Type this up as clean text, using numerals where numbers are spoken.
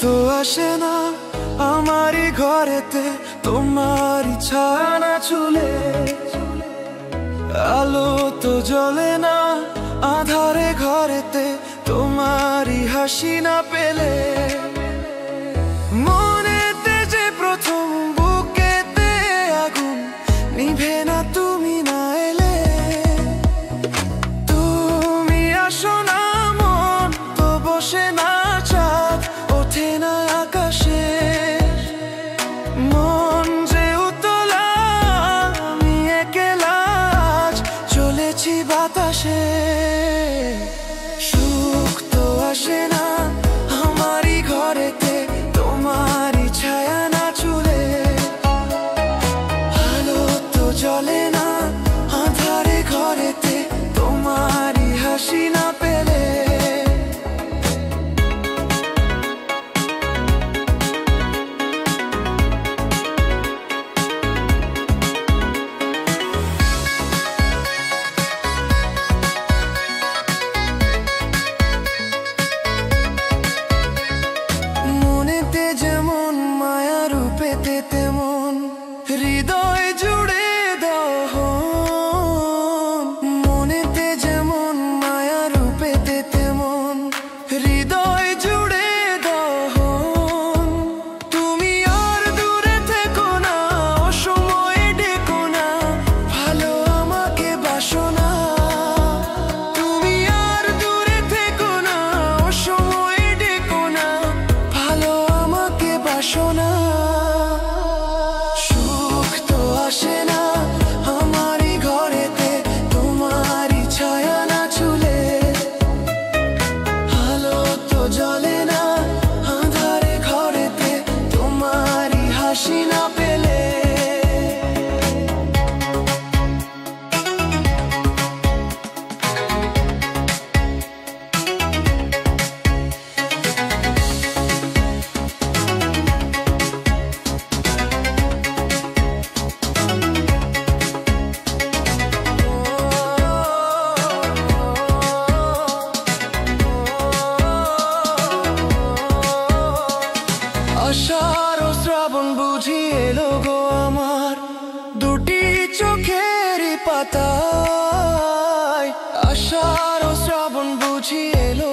তো আসে না আমারই ঘরেতে তোমারই ছায়া না ছুলে, আলো তো জ্বলে না আধারে ঘরেতে তোমারই হাসি না পেলে। মনেতে যে প্রথম বুকেতে আগুন নিভে না তুমি না এলে। তুমি আসো না মন তো বসে না চাঁদ ওঠে না আকাশে। মন যে উতলা আমি একলা আজ চলেছি বাতাসে। সুখ তো আসে না আমারই ঘরেতে তোমারই ছায়া না ছুলে, আলো তো জ্বলে না আঁধারে ঘরেতে তোমারই হাসি না পেলে। মনেতে যেমন মায়া রূপেতে তেমন হৃদয় জুড়ে দহন। মনেতে যেমন মায়া রূপেতে তেমন হৃদয় জুড়ে দহন। তুমি আর দূরে থেকো না অসময়ে ডেকো না ভালো আমাকে বাসো না। তুমি আর দূরে থেকো না অসময়ে ডেকো না ভালো আমাকে বাসো না। সুখ তো আসে না আমারই ঘরেতে তোমারই ছায়া না ছুলে, আলো তো জ্বলে না আঁধারে ঘরেতে তোমারই হাসি না পেলে। আষাঢ় ও শ্রাবণ বুঝি এলো গো আমার দুটি চোখের পাতায়। আষাঢ় ও শ্রাবণ বুঝি এলো